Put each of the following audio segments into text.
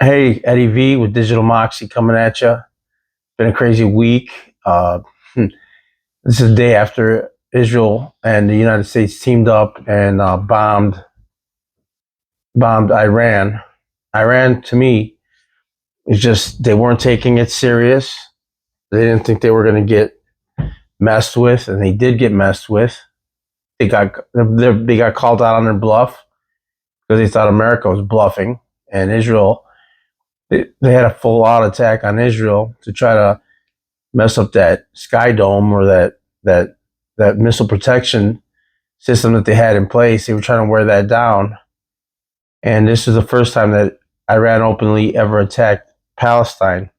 Hey, Eddie V with Digital Moxie coming at you. Been a crazy week. This is the day after Israel and the United States teamed up and bombed Iran. Iran, to me, is just they weren't taking it serious. They didn't think they were going to get messed with, and they did get messed with. They got called out on their bluff because they thought America was bluffing, and Israel. They had a full-out attack on Israel to try to mess up that Sky Dome or that missile protection system that they had in place. They were trying to wear that down, and this is the first time that Iran openly ever attacked Palestine.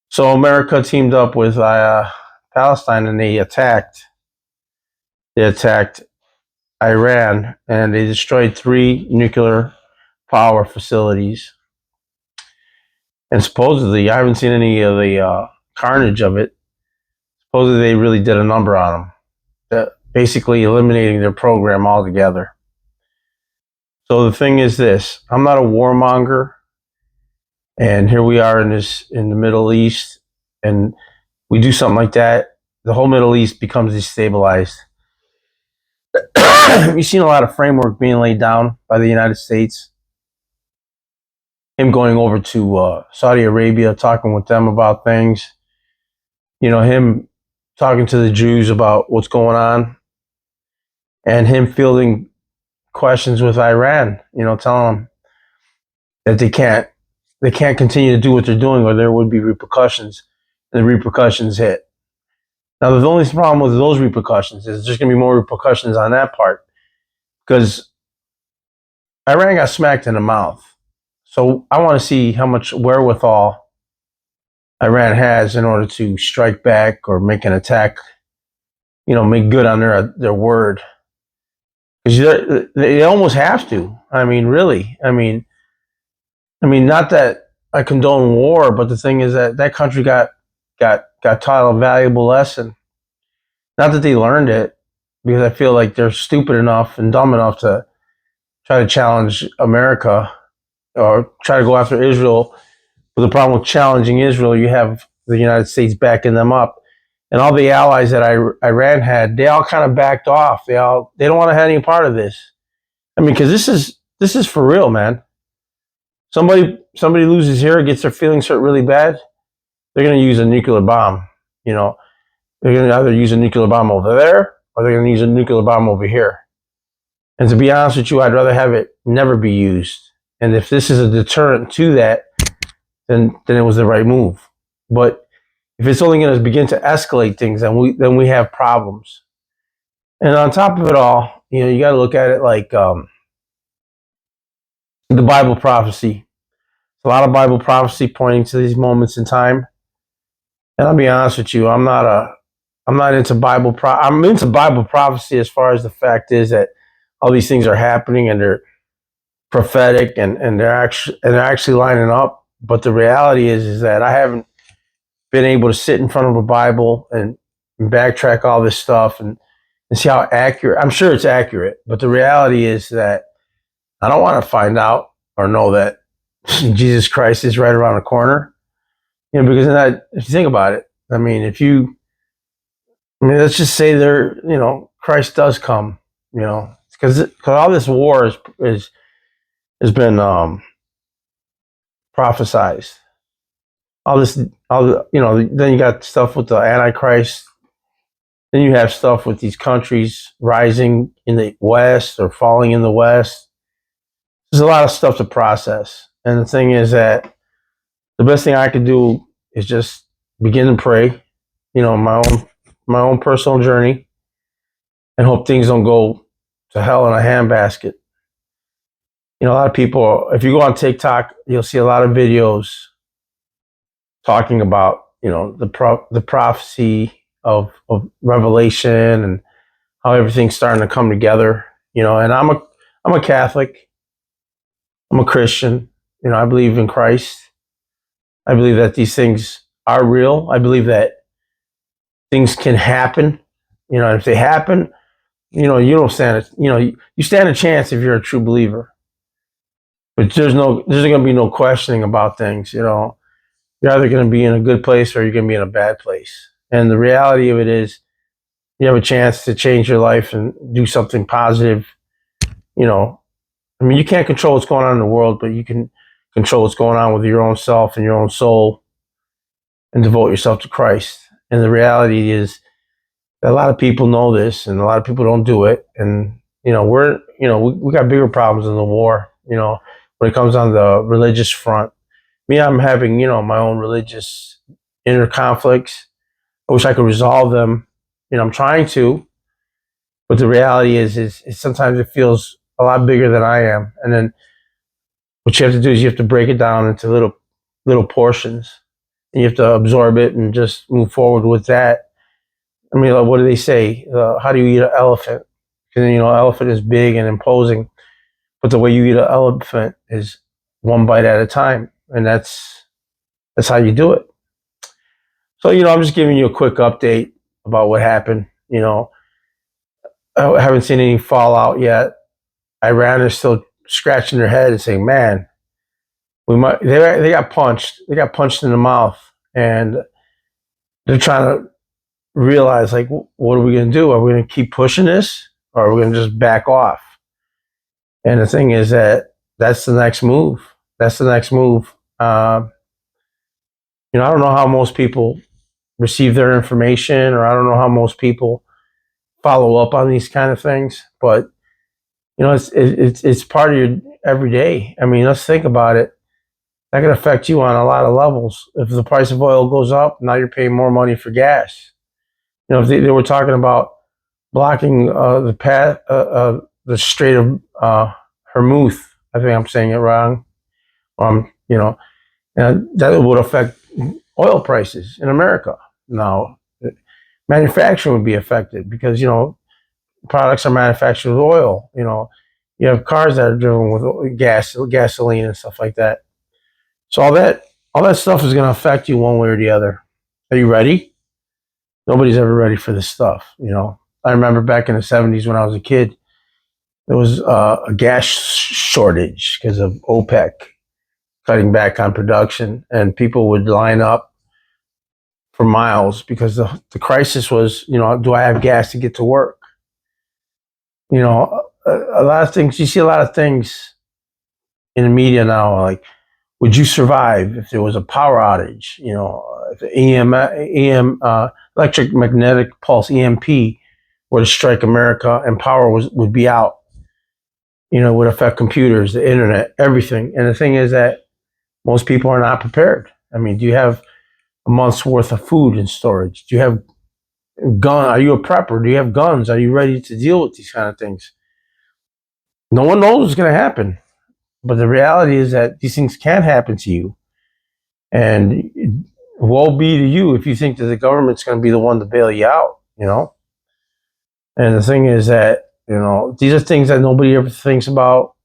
So America teamed up with Palestine, and they attacked Iran, and they destroyed 3 nuclear power facilities. And supposedly, I haven't seen any of the carnage of it. Supposedly, they really did a number on them, basically eliminating their program altogether. So the thing is this: I'm not a warmonger, and here we are in the Middle East, and we do something like that, the whole Middle East becomes destabilized. You've seen a lot of framework being laid down by the United States. Him going over to Saudi Arabia, talking with them about things. Him talking to the Jews about what's going on, and him fielding questions with Iran. Telling them that they can't continue to do what they're doing, or there would be repercussions, and the repercussions hit. Now, the only problem with those repercussions is there's going to be more repercussions on that part, because Iran got smacked in the mouth. So I want to see how much wherewithal Iran has in order to strike back or make an attack, make good on their word. Because they almost have to. I mean, really. I mean, not that I condone war, but the thing is that country got taught a valuable lesson. Not that they learned it, because I feel like they're stupid enough and dumb enough to try to challenge America or try to go after Israel. But the problem with challenging Israel, you have the United States backing them up, and all the allies that Iran had, they all kind of backed off. They don't want to have any part of this. I mean, because this is for real, man. Somebody loses here, gets their feelings hurt really bad, they're going to use a nuclear bomb. They're going to either use a nuclear bomb over there, or they're going to use a nuclear bomb over here. And to be honest with you, I'd rather have it never be used. And if this is a deterrent to that, then it was the right move. But if it's only going to begin to escalate things, then we have problems. And on top of it all, you got to look at it like the Bible prophecy. A lot of Bible prophecy pointing to these moments in time. And I'll be honest with you, I'm not into Bible. I'm into Bible prophecy as far as the fact is that all these things are happening and they're prophetic and they're actually lining up. But the reality is that I haven't been able to sit in front of a Bible and backtrack all this stuff and see how accurate. I'm sure it's accurate, but the reality is that I don't want to find out or know that Jesus Christ is right around the corner. Because if you think about it, let's just say Christ does come, because all this war has been prophesized. Then you got stuff with the Antichrist. Then you have stuff with these countries rising in the West or falling in the West. There's a lot of stuff to process. And the thing is that the best thing I could do is just begin to pray, my own personal journey, and hope things don't go to hell in a handbasket. A lot of people, if you go on TikTok, you'll see a lot of videos talking about, the prophecy of Revelation and how everything's starting to come together, and I'm a Catholic. I'm a Christian. I believe in Christ. I believe that these things are real. I believe that things can happen. If they happen, you don't stand a, you stand a chance if you're a true believer. But there's going to be no questioning about things. You're either going to be in a good place or you're going to be in a bad place. And the reality of it is, you have a chance to change your life and do something positive. You know, I mean, you can't control what's going on in the world, but you can control what's going on with your own self and your own soul, and devote yourself to Christ. And the reality is that a lot of people know this, and a lot of people don't do it. And we got bigger problems than the war. When it comes on the religious front, me, I'm having my own religious inner conflicts. I wish I could resolve them. I'm trying to, but the reality is sometimes it feels a lot bigger than I am. And then what you have to do is you have to break it down into little portions, and you have to absorb it and just move forward with that. I mean, what do they say? How do you eat an elephant? Because an elephant is big and imposing, but the way you eat an elephant is one bite at a time, and that's how you do it. So I'm just giving you a quick update about what happened. I haven't seen any fallout yet. Iran is still scratching their head and saying, "Man, we might." They got punched. They got punched in the mouth, and they're trying to realize, like, what are we going to do? Are we going to keep pushing this, or are we going to just back off? And the thing is that's the next move. That's the next move. I don't know how most people receive their information, or I don't know how most people follow up on these kind of things, but it's part of your everyday. I mean, let's think about it. That can affect you on a lot of levels. If the price of oil goes up, now you're paying more money for gas. If they were talking about blocking the path, the Strait of Hormuz. I think I'm saying it wrong. And that would affect oil prices in America. Now, manufacturing would be affected because products are manufactured with oil. You have cars that are driven with gasoline and stuff like that. So all that stuff is going to affect you one way or the other. Are you ready? Nobody's ever ready for this stuff. I remember back in the 70s when I was a kid, there was a gas shortage because of OPEC cutting back on production, and people would line up for miles because the crisis was, do I have gas to get to work? A lot of things, you see a lot of things in the media now, like, would you survive if there was a power outage? If the electric magnetic pulse (EMP) were to strike America and power would be out. It would affect computers, the internet, everything. And the thing is that most people are not prepared. I mean, do you have a month's worth of food in storage? Do you have gun? Are you a prepper? Do you have guns? Are you ready to deal with these kind of things? No one knows what's going to happen. But the reality is that these things can happen to you. And woe be to you if you think that the government's going to be the one to bail you out. And the thing is that, these are things that nobody ever thinks about.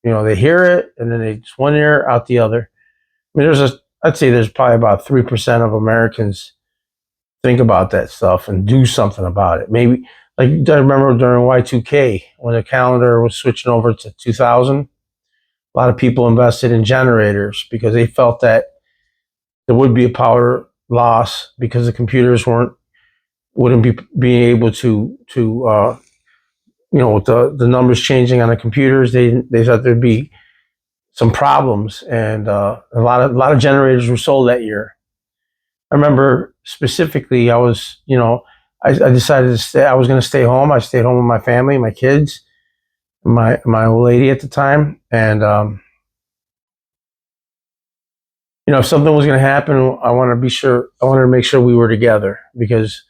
They hear it and then they just one ear out the other. I mean, I'd say there's probably about 3% of Americans think about that stuff and do something about it. Maybe, like, I remember during Y2K when the calendar was switching over to 2000, a lot of people invested in generators because they felt that there would be a power loss because the computers wouldn't be being able to with the numbers changing on the computers, they thought there'd be some problems, and a lot of generators were sold that year. I remember specifically, I decided to stay. I was going to stay home. I stayed home with my family, my kids, my old lady at the time, and if something was going to happen, I wanted to be sure. I wanted to make sure we were together because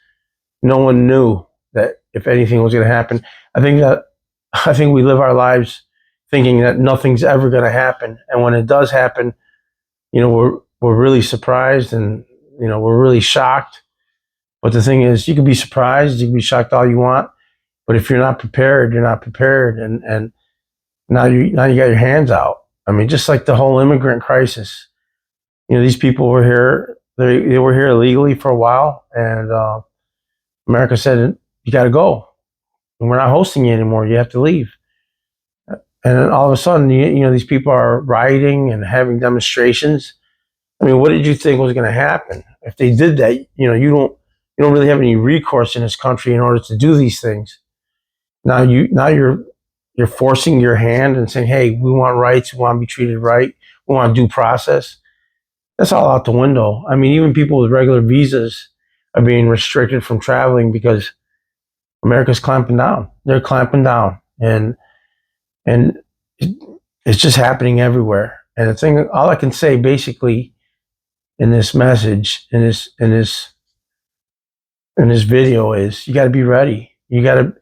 no one knew that if anything was going to happen. I think we live our lives thinking that nothing's ever going to happen, and when it does happen, we're really surprised, and we're really shocked. But the thing is, you can be surprised, you can be shocked all you want, but if you're not prepared, you're not prepared, and now you got your hands out. I mean, just like the whole immigrant crisis. These people were here. They were here illegally for a while, and America said, "You got to go." we're not hosting you anymore. You have to leave. And then all of a sudden, these people are rioting and having demonstrations. I mean, what did you think was going to happen if they did that? You don't really have any recourse in this country in order to do these things. Now you're forcing your hand and saying, "Hey, we want rights. We want to be treated right. We want due process." That's all out the window. I mean, even people with regular visas are being restricted from traveling because America's clamping down. They're clamping down, and it's just happening everywhere. And the thing, all I can say, basically, in this message, in this video, is you got to be ready. You got to.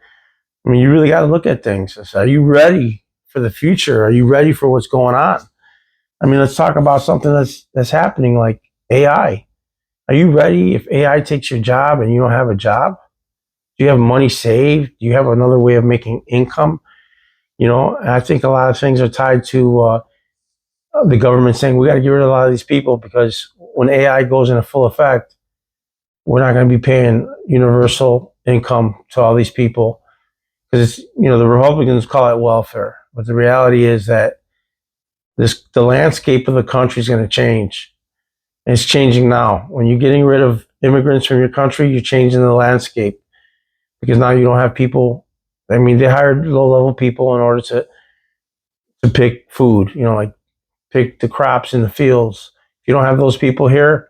I mean, you really got to look at things. Are you ready for the future? Are you ready for what's going on? I mean, let's talk about something that's happening like AI. Are you ready if AI takes your job and you don't have a job? Do you have money saved? Do you have another way of making income? I think a lot of things are tied to the government saying we got to get rid of a lot of these people because when AI goes into full effect, we're not going to be paying universal income to all these people because the Republicans call it welfare, but the reality is that the landscape of the country is going to change. And it's changing now. When you're getting rid of immigrants from your country, you're changing the landscape because now you don't have people. I mean, they hired low-level people in order to pick food. Like pick the crops in the fields. If you don't have those people here,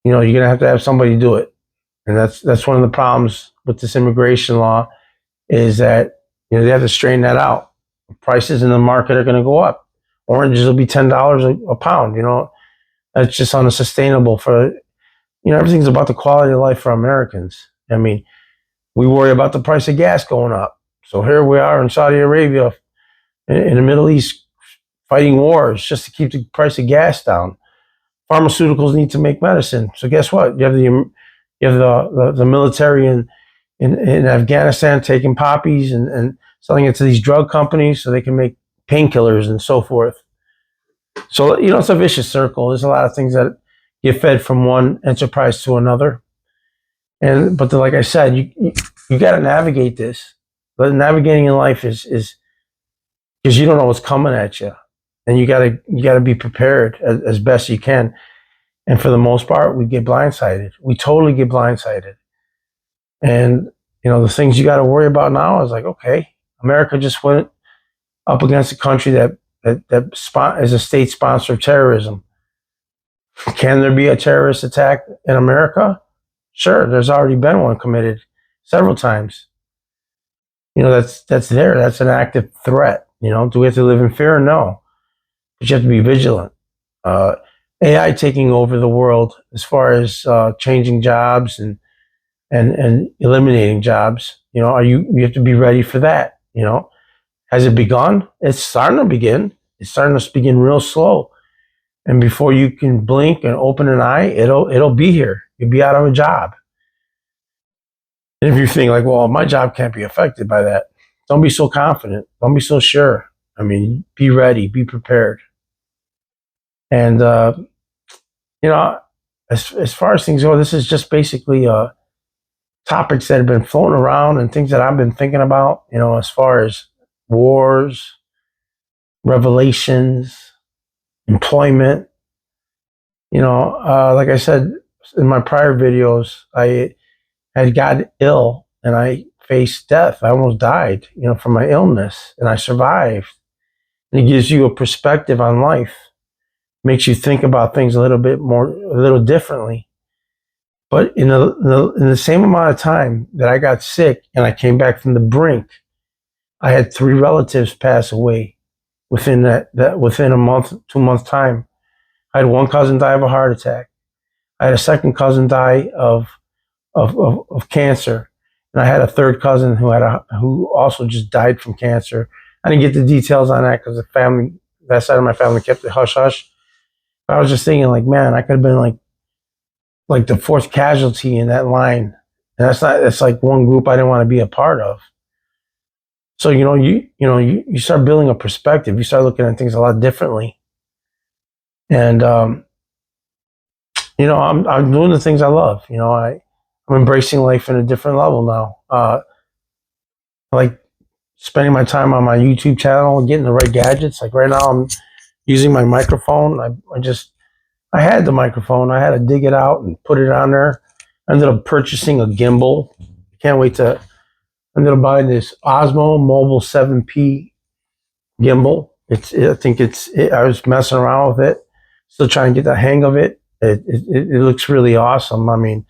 you're going to have somebody do it. And that's one of the problems with this immigration law is that they have to straighten that out. Prices in the market are going to go up. Oranges will be $10 a pound. That's just unsustainable for everything's about the quality of life for Americans. I mean, we worry about the price of gas going up. So here we are in Saudi Arabia, in the Middle East, fighting wars just to keep the price of gas down. Pharmaceuticals need to make medicine. So guess what? You have the military in Afghanistan taking poppies and selling it to these drug companies so they can make painkillers and so forth. So it's a vicious circle. There's a lot of things that get fed from one enterprise to another. But like I said, you got to navigate this. But navigating in life is because you don't know what's coming at you, and you gotta be prepared as best you can. And for the most part, we get blindsided. We totally get blindsided. And the things you got to worry about now is like, okay, America just went up against a country that is a state sponsor of terrorism. Can there be a terrorist attack in America? Sure, there's already been one committed several times. That's there. That's an active threat. Do we have to live in fear? No, but you have to be vigilant. AI taking over the world as far as changing jobs and eliminating jobs. You have to be ready for that. Has it begun? It's starting to begin. It's starting to begin real slow. And before you can blink and open an eye, it'll be here. You'll be out of a job. And if you think like, well, my job can't be affected by that, don't be so confident. Don't be so sure. I mean, be ready, be prepared. And as far as things go, this is just basically topics that have been floating around and things that I've been thinking about. As far as wars, revelations, employment. Like I said in my prior videos, I had gotten ill and I faced death. I almost died, from my illness, and I survived. And it gives you a perspective on life, makes you think about things a little differently. But in the same amount of time that I got sick and I came back from the brink, I had 3 relatives pass away within within a month, 2 month time. I had one cousin die of a heart attack. I had a second cousin die of cancer, and I had a third cousin who also just died from cancer. I didn't get the details on that because that side of my family kept it hush hush. But I was just thinking, like, man, I could have been like the 4th casualty in that line, and that's like one group I didn't want to be a part of. So you start building a perspective. You start looking at things a lot differently, and I'm doing the things I love. I'm embracing life in a different level now. I like spending my time on my YouTube channel and getting the right gadgets. Like right now, I'm using my microphone. I had the microphone. I had to dig it out and put it on there. I ended up purchasing a gimbal. Can't wait to. I ended up buying this Osmo Mobile 7P gimbal. I think I was messing around with it, still trying to get the hang of it. It looks really awesome. I mean,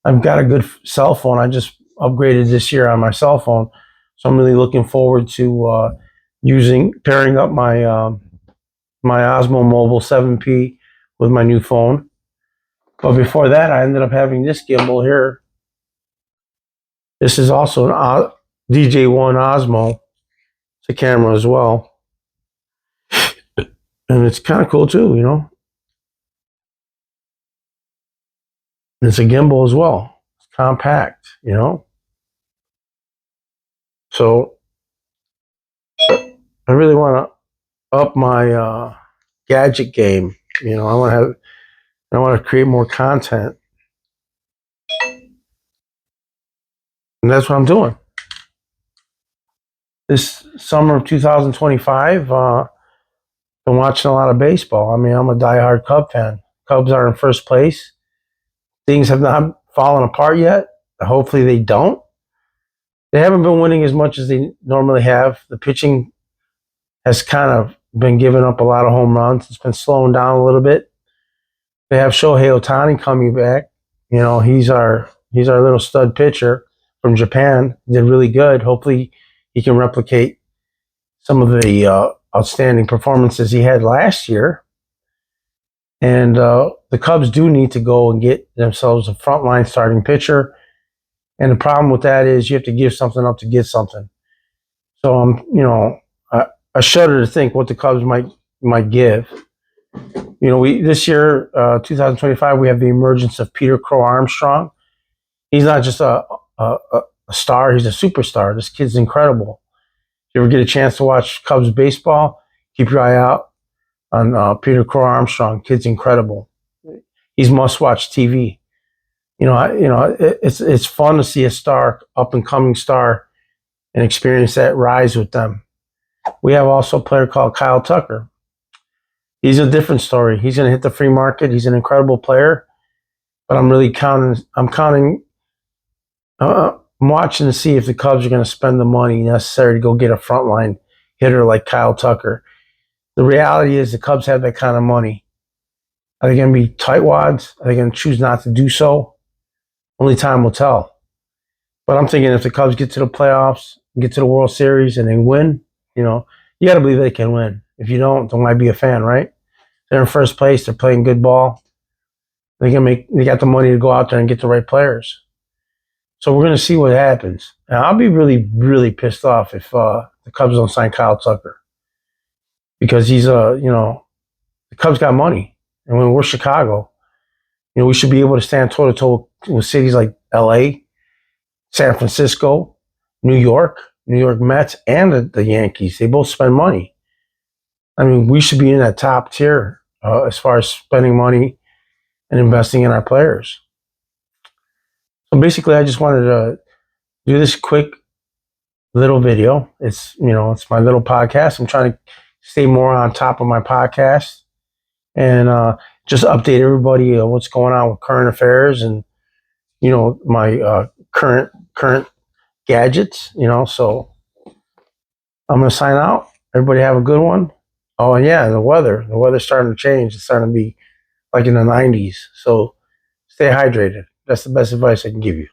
I've got a good cell phone. I just upgraded this year on my cell phone, so I'm really looking forward to pairing up my Osmo Mobile 7P with my new phone. But before that, I ended up having this gimbal here. This is also an DJ1 Osmo. It's a camera as well, and it's kind of cool too, you know. And it's a gimbal as well. It's compact, you know. So I really want to up my gadget game. You know, I want to create more content, and that's what I'm doing. This summer of 2025, been watching a lot of baseball. I mean, I'm a diehard Cub fan. Cubs are in first place. Things have not fallen apart yet. Hopefully, they don't. They haven't been winning as much as they normally have. The pitching has kind of been giving up a lot of home runs. It's been slowing down a little bit. They have Shohei Ohtani coming back. You know, he's our little stud pitcher from Japan. He did really good. Hopefully, he can replicate some of the outstanding performances he had last year. And the Cubs do need to go and get themselves a frontline starting pitcher. And the problem with that is you have to give something up to get something. So I shudder to think what the Cubs might give. You know, we this year, 2025, we have the emergence of Peter Crow Armstrong. He's not just a star; he's a superstar. This kid's incredible. If you ever get a chance to watch Cubs baseball, keep your eye out on Peter Crow Armstrong. Kid's incredible. He's must-watch TV. It's fun to see a star, up and coming star, and experience that rise with them. We have also a player called Kyle Tucker. He's a different story. He's going to hit the free market. He's an incredible player, but I'm watching to see if the Cubs are going to spend the money necessary to go get a frontline hitter like Kyle Tucker. The reality is the Cubs have that kind of money. Are they going to be tightwads? Are they going to choose not to do so? Only time will tell. But I'm thinking if the Cubs get to the playoffs, get to the World Series, and they win, you got to believe they can win. If you don't might be a fan, right? They're in first place. They're playing good ball. They got the money to go out there and get the right players. So we're going to see what happens. Now, I'll be really, really pissed off if the Cubs don't sign Kyle Tucker, because the Cubs got money, and when we're Chicago, we should be able to stand toe to toe with cities like L.A., San Francisco, New York Mets, and the Yankees. They both spend money. I mean, we should be in that top tier as far as spending money and investing in our players. So basically, I just wanted to do this quick little video. It's my little podcast. I'm trying to stay more on top of my podcast and just update everybody what's going on with current affairs and my current gadgets. So I'm gonna sign out. Everybody have a good one. Oh, and yeah, the weather's starting to change. It's starting to be like in the 90s. So stay hydrated. That's the best advice I can give you.